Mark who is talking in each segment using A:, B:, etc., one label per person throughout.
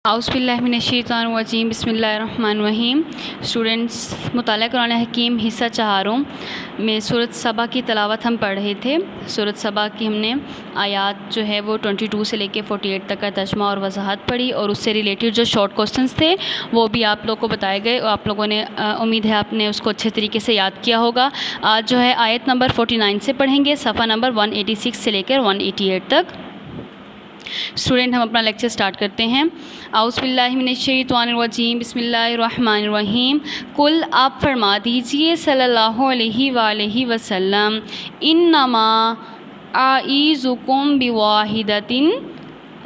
A: اعوذ باللہ من الشیطان الرجیم بسم اللہ الرحمن الرحیم۔ اسٹوڈنٹس، مطالعہ قرآن حکیم حصہ چہاروں میں سورۃ سبا کی تلاوت ہم پڑھ رہے تھے۔ سورۃ سبا کی ہم نے آیات جو ہے وہ 22 سے لے کے 48 تک کا ترجمہ اور وضاحت پڑھی، اور اس سے ریلیٹڈ جو شارٹ کوسچنس تھے وہ بھی آپ لوگوں کو بتائے گئے، اور آپ لوگوں نے امید ہے آپ نے اس کو اچھے طریقے سے یاد کیا ہوگا۔ آج جو ہے آیت نمبر 49 سے پڑھیں گے، صفحہ نمبر 186 سے لے کر 188 تک۔ اسٹوڈنٹ، ہم اپنا لیکچر سٹارٹ کرتے ہیں۔ اعوذ باللہ من الشیطان الرجیم بسم اللہ الرحمن الرحیم۔ کل آپ فرما دیجئے صلی اللہ علیہ وآلہ وسلم، انما اعیذکم بواحدۃ،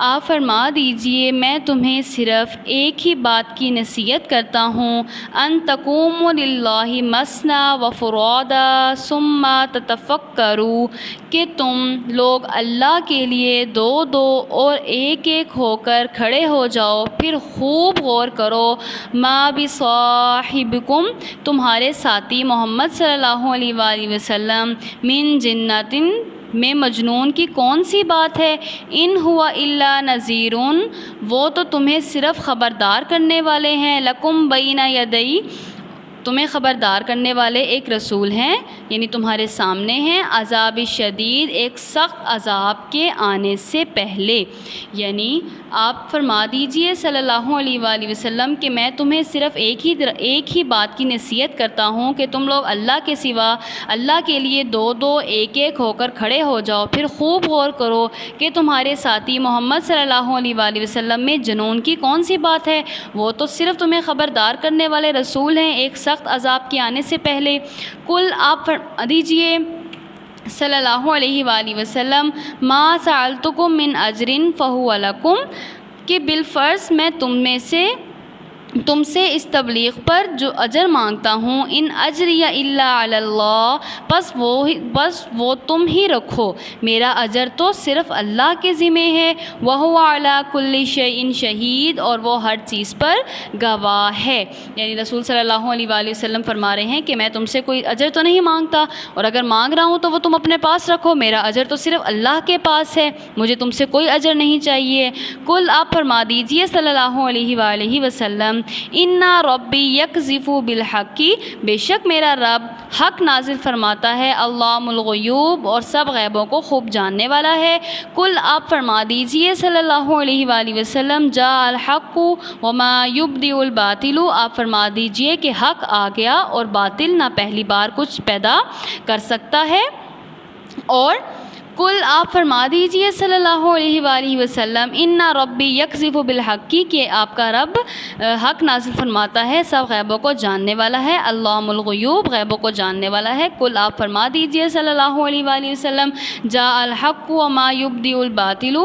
A: آپ فرما دیجئے میں تمہیں صرف ایک ہی بات کی نصیحت کرتا ہوں، ان تقوموا للہ مثنی وفرادا ثم تتفکروا، کہ تم لوگ اللہ کے لیے دو دو اور ایک ایک ہو کر کھڑے ہو جاؤ، پھر خوب غور کرو، ما بصاحبکم، تمہارے ساتھی محمد صلی اللہ علیہ وآلہ وسلم، من جنۃ، میں مجنون کی کون سی بات ہے، ان ہوا الا نذیر، وہ تو تمہیں صرف خبردار کرنے والے ہیں، لکم بین یدی، تمہیں خبردار کرنے والے ایک رسول ہیں، یعنی تمہارے سامنے ہیں، عذاب شدید، ایک سخت عذاب کے آنے سے پہلے۔ یعنی آپ فرما دیجئے صلی اللہ علیہ وآلہ وسلم کہ میں تمہیں صرف ایک ہی بات کی نصیحت کرتا ہوں کہ تم لوگ اللہ کے سوا اللہ کے لیے دو دو ایک ایک ہو کر کھڑے ہو جاؤ، پھر خوب غور کرو کہ تمہارے ساتھی محمد صلی اللہ علیہ وآلہ وسلم میں جنون کی کون سی بات ہے، وہ تو صرف تمہیں خبردار کرنے والے رسول ہیں ایک سخت عذاب کے آنے سے پہلے۔ کل آپ فرما دیجئے صلی اللہ علیہ وآلہ وسلم، ما سألتکم من اجر فہو لکم، کہ بالفرض میں تم سے اس تبلیغ پر جو اجر مانگتا ہوں، ان اجری الا علی اللہ، بس وہ تم ہی رکھو، میرا اجر تو صرف اللہ کے ذمہ ہے، وہو علی کل شیء شہید، اور وہ ہر چیز پر گواہ ہے۔ یعنی رسول صلی اللہ علیہ وآلہ وسلم فرما رہے ہیں کہ میں تم سے کوئی اجر تو نہیں مانگتا، اور اگر مانگ رہا ہوں تو وہ تم اپنے پاس رکھو، میرا اجر تو صرف اللہ کے پاس ہے، مجھے تم سے کوئی اجر نہیں چاہیے۔ کل آپ فرما دیجئے صلی اللہ علیہ وآلہ وسلم، انا ربی یقذف بالحق، بے شک میرا رب حق نازل فرماتا ہے، علام الغیوب، اور سب غیبوں کو خوب جاننے والا ہے۔ کل آپ فرما دیجئے صلی اللہ علیہ وآلہ وسلم، جاء الحق وما یبدئ الباطل، آپ فرما دیجئے کہ حق آ گیا اور باطل نہ پہلی بار کچھ پیدا کر سکتا ہے۔ اور کل آپ فرما دیجئے صلی اللہ علیہ وآلہ وسلم، انا ربی یقذف بالحق، کہ آپ کا رب حق نازل فرماتا ہے، سب غیبوں کو جاننے والا ہے، علام الغیوب، غیبوں کو جاننے والا ہے۔ کل آپ فرما دیجئے صلی اللہ علیہ وآلہ وسلم، جاء الحق وما یبدئ الباطل،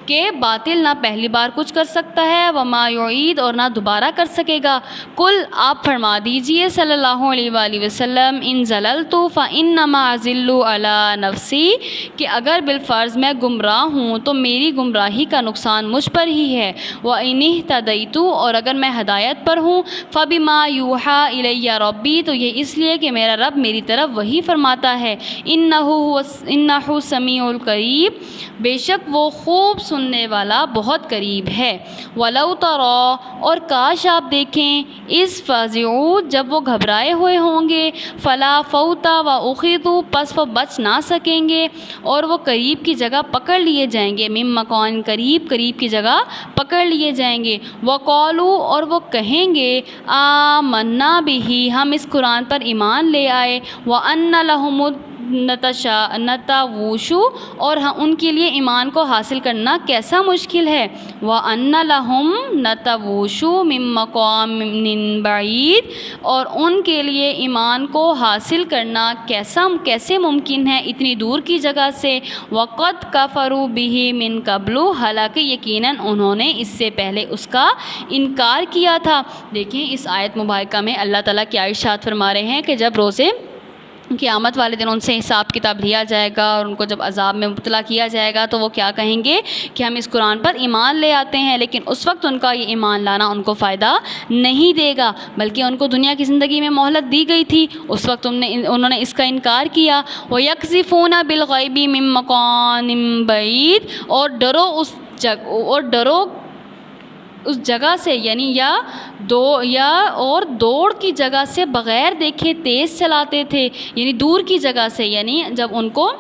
A: کہ باطل نہ پہلی بار کچھ کر سکتا ہے، وما یعید، اور نہ دوبارہ کر سکے گا۔ کل آپ فرما دیجئے صلی اللہ علیہ وآلہ وسلم، ان ضللت فانما اضل علی نفسی، کہ اگر بالفرض میں گمراہ ہوں تو میری گمراہی کا نقصان مجھ پر ہی ہے، وَإِنِ اهْتَدَيْتُ، اور اگر میں ہدایت پر ہوں، فَبِمَا يُوحَىٰ إِلَيَّ رَبِّي، تو یہ اس لیے کہ میرا رب میری طرف وہی فرماتا ہے، إِنَّهُ سَمِيعٌ قریب، بے شک وہ خوب سننے والا بہت قریب ہے۔ وَلَوْ تَرَىٰ، اور کاش آپ دیکھیں، اِذ فَزِعُوا، جب وہ گھبرائے ہوئے ہوں گے، فَلَا فَوْتَ وَأُخِذُوا، پس وہ بچ نہ سکیں گے، اور وہ قریب کی جگہ پکڑ لیے جائیں گے، من مکان قریب کی جگہ پکڑ لیے جائیں گے۔ وقالوا، اور وہ کہیں گے، آمنا بہ، ہم اس قرآن پر ایمان لے آئے، وان لہم النتوش، اور ان کے لیے ایمان کو حاصل کرنا کیسا مشکل ہے، وان لہم نتوش من مقام بعید، اور ان کے لیے ایمان کو حاصل کرنا کیسے ممکن ہے اتنی دور کی جگہ سے، وقد کفروا بہ من قبل، حالانکہ یقیناً انہوں نے اس سے پہلے اس کا انکار کیا تھا۔ دیکھیں اس آیت مبارکہ میں اللہ تعالیٰ کیا ارشاد فرما رہے ہیں کہ جب روزے قیامت والے دن ان سے حساب کتاب لیا جائے گا اور ان کو جب عذاب میں مبتلا کیا جائے گا تو وہ کیا کہیں گے کہ ہم اس قرآن پر ایمان لے آتے ہیں، لیکن اس وقت ان کا یہ ایمان لانا ان کو فائدہ نہیں دے گا، بلکہ ان کو دنیا کی زندگی میں مہلت دی گئی تھی، اس وقت انہوں نے اس کا انکار کیا۔ وَيَقْذِفُونَ بِالْغَيْبِ مِن مَّكَانٍ بَعِيدٍ، اور ڈرو اس جگہ سے یعنی اور دوڑ کی جگہ سے بغیر دیکھے تیز چلاتے تھے، یعنی دور کی جگہ سے، یعنی جب ان کو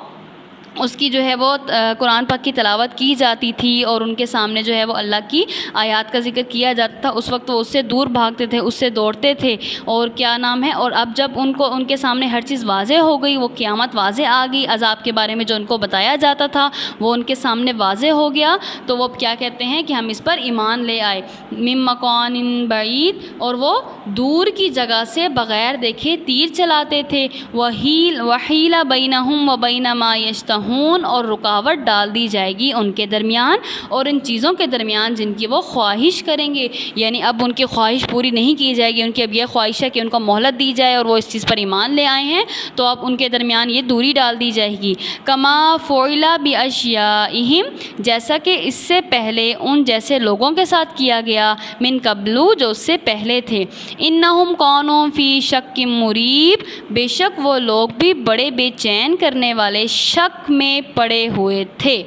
A: اس کی جو ہے وہ قرآن پاک کی تلاوت کی جاتی تھی اور ان کے سامنے جو ہے وہ اللہ کی آیات کا ذکر کیا جاتا تھا، اس وقت وہ اس سے دور بھاگتے تھے، اس سے دوڑتے تھے، اور کیا نام ہے، اور اب جب ان کے سامنے ہر چیز واضح ہو گئی، وہ قیامت واضح آ گئی، عذاب کے بارے میں جو ان کو بتایا جاتا تھا وہ ان کے سامنے واضح ہو گیا، تو وہ کیا کہتے ہیں کہ ہم اس پر ایمان لے آئے، من مکان بعید، اور وہ دور کی جگہ سے بغیر دیکھے تیر چلاتے تھے، وحیل بینہم وبین ما یشتہون، اور رکاوٹ ڈال دی جائے گی ان کے درمیان اور ان چیزوں کے درمیان جن کی وہ خواہش کریں گے، یعنی اب ان کی خواہش پوری نہیں کی جائے گی، ان کی اب یہ خواہش ہے کہ ان کو مہلت دی جائے اور وہ اس چیز پر ایمان لے آئے ہیں، تو اب ان کے درمیان یہ دوری ڈال دی جائے گی۔ کما فعل باشیائہم، جیسا کہ اس سے پہلے ان جیسے لوگوں کے ساتھ کیا گیا، من قبل، جو اس سے پہلے تھے، انہم کانوا فی شک مریب، بے شک وہ لوگ بھی بڑے بے چین کرنے والے شک میں پڑے ہوئے تھے،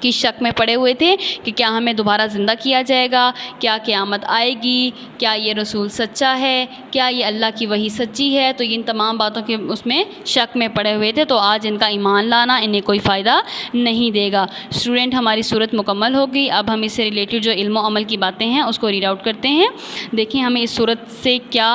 A: کہ شک میں پڑے ہوئے تھے کہ کیا ہمیں دوبارہ زندہ کیا جائے گا، کیا قیامت آئے گی، کیا یہ رسول سچا ہے، کیا یہ اللہ کی وحی سچی ہے، تو ان تمام باتوں کے اس میں شک میں پڑے ہوئے تھے، تو آج ان کا ایمان لانا انہیں کوئی فائدہ نہیں دے گا۔ اسٹوڈنٹ، ہماری صورت مکمل ہو گئی، اب ہم اس سے ریلیٹڈ جو علم و عمل کی باتیں ہیں اس کو ریڈ آؤٹ کرتے ہیں۔ دیکھیں ہمیں اس صورت سے کیا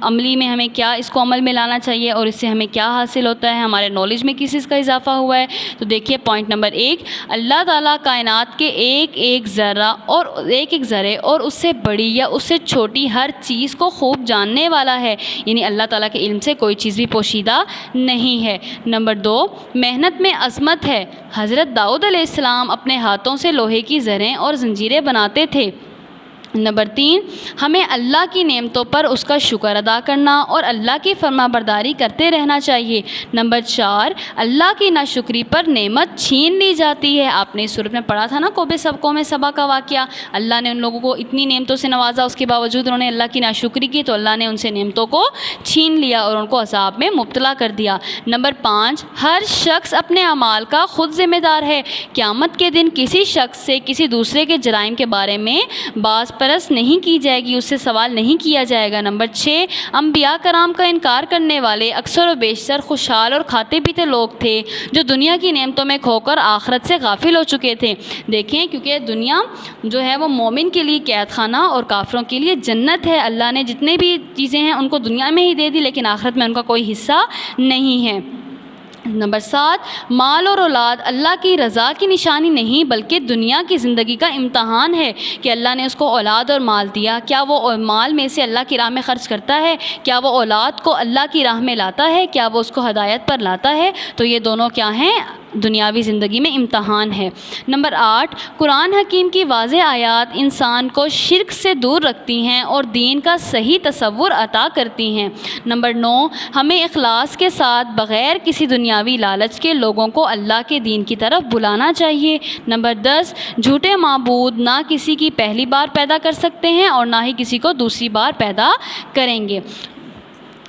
A: عملی میں ہمیں کیا اس کو عمل میں لانا چاہیے اور اس سے ہمیں کیا حاصل ہوتا ہے، ہمارے نالج میں کس چیز کا اضافہ ہوا ہے۔ تو دیکھیے پوائنٹ نمبر 1، اللہ تعالیٰ کائنات کے ایک ذرے اور اس سے بڑی یا اس سے چھوٹی ہر چیز کو خوب جاننے والا ہے، یعنی اللہ تعالیٰ کے علم سے کوئی چیز بھی پوشیدہ نہیں ہے۔ نمبر 2، محنت میں عظمت ہے، حضرت داؤد علیہ السلام اپنے ہاتھوں سے لوہے کی زریں اور زنجیریں بناتے تھے۔ نمبر 3، ہمیں اللہ کی نعمتوں پر اس کا شکر ادا کرنا اور اللہ کی فرما برداری کرتے رہنا چاہیے۔ نمبر 4، اللہ کی ناشکری پر نعمت چھین لی جاتی ہے۔ آپ نے اس صورت میں پڑھا تھا نا قوم سبا کا واقعہ، اللہ نے ان لوگوں کو اتنی نعمتوں سے نوازا، اس کے باوجود انہوں نے اللہ کی ناشکری کی تو اللہ نے ان سے نعمتوں کو چھین لیا اور ان کو عذاب میں مبتلا کر دیا۔ نمبر 5، ہر شخص اپنے اعمال کا خود ذمہ دار ہے، قیامت کے دن کسی شخص سے کسی دوسرے کے جرائم کے بارے میں باز پرست نہیں کی جائے گی، اس سے سوال نہیں کیا جائے گا۔ نمبر 6، انبیاء کرام کا انکار کرنے والے اکثر و بیشتر خوشحال اور کھاتے پیتے لوگ تھے جو دنیا کی نعمتوں میں کھو کر آخرت سے غافل ہو چکے تھے۔ دیکھیں کیونکہ دنیا جو ہے وہ مومن کے لیے قید خانہ اور کافروں کے لیے جنت ہے، اللہ نے جتنے بھی چیزیں ہیں ان کو دنیا میں ہی دے دی لیکن آخرت میں ان کا کوئی حصہ نہیں ہے۔ نمبر 7، مال اور اولاد اللہ کی رضا کی نشانی نہیں بلکہ دنیا کی زندگی کا امتحان ہے کہ اللہ نے اس کو اولاد اور مال دیا، کیا وہ مال میں سے اللہ کی راہ میں خرچ کرتا ہے، کیا وہ اولاد کو اللہ کی راہ میں لاتا ہے، کیا وہ اس کو ہدایت پر لاتا ہے، تو یہ دونوں کیا ہیں، دنیاوی زندگی میں امتحان ہے۔ نمبر 8، قرآن حکیم کی واضح آیات انسان کو شرک سے دور رکھتی ہیں اور دین کا صحیح تصور عطا کرتی ہیں۔ نمبر 9، ہمیں اخلاص کے ساتھ بغیر کسی دنیاوی لالچ کے لوگوں کو اللہ کے دین کی طرف بلانا چاہیے۔ نمبر 10، جھوٹے معبود نہ کسی کی پہلی بار پیدا کر سکتے ہیں اور نہ ہی کسی کو دوسری بار پیدا کریں گے۔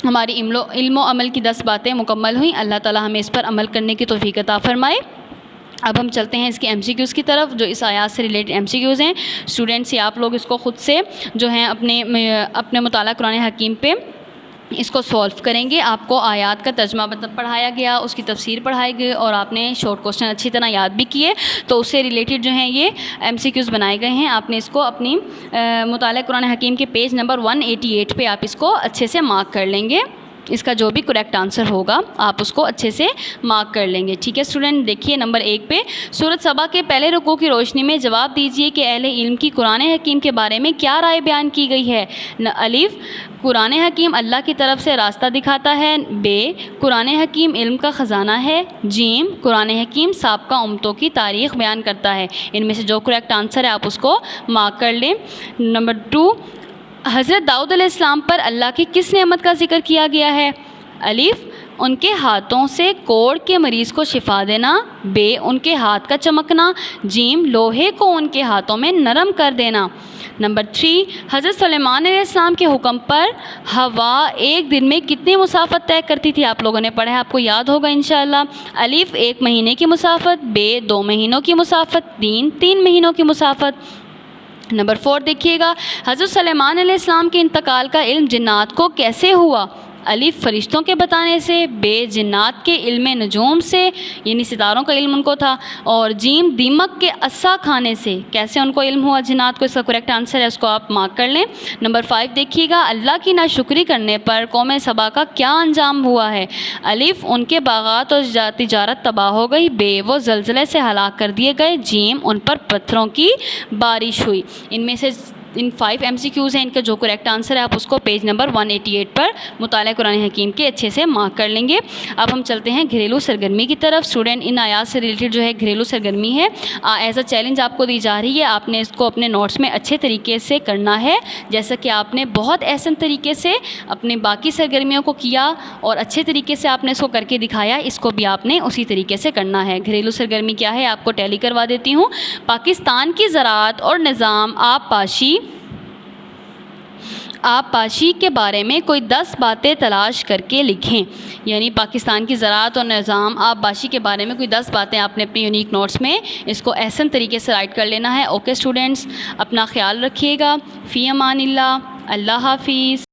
A: ہماری علم و عمل کی 10 باتیں مکمل ہوئیں، اللہ تعالی ہمیں اس پر عمل کرنے کی توفیق عطا فرمائے۔ اب ہم چلتے ہیں اس کے MCQs کی طرف، جو اس آیات سے ریلیٹڈ MCQs ہیں۔ اسٹوڈنٹس یہ آپ لوگ اس کو خود سے جو ہیں اپنے مطالعہ قرآن حکیم پہ اس کو سولو کریں گے۔ آپ کو آیات کا ترجمہ پڑھایا گیا، اس کی تفسیر پڑھائی گئی اور آپ نے شارٹ کوسچن اچھی طرح یاد بھی کیے، تو اس سے ریلیٹڈ جو ہیں یہ MCQs بنائے گئے ہیں۔ آپ نے اس کو اپنی مطالعہ قرآن حکیم کے پیج نمبر 188 پہ آپ اس کو اچھے سے مارک کر لیں گے، اس کا جو بھی کریکٹ آنسر ہوگا آپ اس کو اچھے سے مارک کر لیں گے، ٹھیک ہے اسٹوڈنٹ۔ دیکھیے نمبر 1 پہ، سورۃ سبا کے پہلے رکوع کی روشنی میں جواب دیجیے کہ اہل علم کی قرآن حکیم کے بارے میں کیا رائے بیان کی گئی ہے۔ الف، قرآن حکیم اللہ کی طرف سے راستہ دکھاتا ہے۔ ب، قرآن حکیم علم کا خزانہ ہے۔ جیم، قرآن حکیم سابقہ امتوں کی تاریخ بیان کرتا ہے۔ ان میں سے جو کریکٹ آنسر ہے آپ اس کو مارک کر لیں۔ نمبر 2، حضرت داؤد علیہ السلام پر اللہ کی کس نعمت کا ذکر کیا گیا ہے؟ الف، ان کے ہاتھوں سے کوڑ کے مریض کو شفا دینا۔ ب، ان کے ہاتھ کا چمکنا۔ جیم، لوہے کو ان کے ہاتھوں میں نرم کر دینا۔ نمبر 3، حضرت سلیمان علیہ السلام کے حکم پر ہوا ایک دن میں کتنی مسافت طے کرتی تھی؟ آپ لوگوں نے پڑھا ہے، آپ کو یاد ہوگا انشاءاللہ۔ الف، 1 مہینے کی مسافت۔ ب، 2 مہینوں کی مسافت۔ 3 مہینوں کی مسافت۔ نمبر 4 دیکھیے گا، حضرت سلیمان علیہ السلام کے انتقال کا علم جنات کو کیسے ہوا؟ الف فرشتوں کے بتانے سے، بے جنات کے علم نجوم سے یعنی ستاروں کا علم ان کو تھا، اور جیم دیمک کے عصا کھانے سے۔ کیسے ان کو علم ہوا جنات کو؟ اس کا کریکٹ آنسر ہے، اس کو آپ مارک کر لیں۔ نمبر 5 دیکھیے گا، اللہ کی ناشکری کرنے پر قوم سبا کا کیا انجام ہوا ہے؟ الف ان کے باغات اور تجارت تباہ ہو گئی، بے وہ زلزلے سے ہلاک کر دیے گئے، جیم ان پر پتھروں کی بارش ہوئی۔ ان میں سے ان 5 MCQs ہیں، ان کا جو کریکٹ آنسر ہے آپ اس کو پیج نمبر 188 پر مطالعہ قرآن حکیم کے اچھے سے مارک کر لیں گے۔ اب ہم چلتے ہیں گھریلو سرگرمی کی طرف۔ اسٹوڈنٹ ان آیات سے ریلیٹڈ جو ہے گھریلو سرگرمی ہے، ایز اے چیلنج آپ کو دی جا رہی ہے، آپ نے اس کو اپنے نوٹس میں اچھے طریقے سے کرنا ہے، جیسا کہ آپ نے بہت احسن طریقے سے اپنے باقی سرگرمیوں کو کیا اور اچھے طریقے سے آپ نے اس کو کر کے دکھایا، اس کو بھی آپ نے اسی طریقے سے کرنا ہے۔ گھریلو سرگرمی کیا ہے آپ کو ٹیلی کروا دیتی ہوں۔ پاکستان کی زراعت اور نظام آپ پاشی کے بارے میں کوئی 10 باتیں تلاش کر کے لکھیں، یعنی پاکستان کی زراعت اور نظام آپ باشی کے بارے میں کوئی 10 باتیں آپ نے اپنے یونیک نوٹس میں اس کو احسن طریقے سے رائٹ کر لینا ہے۔ اوکے اسٹوڈنٹس، اپنا خیال رکھیے گا، فی امان اللہ، اللہ حافظ۔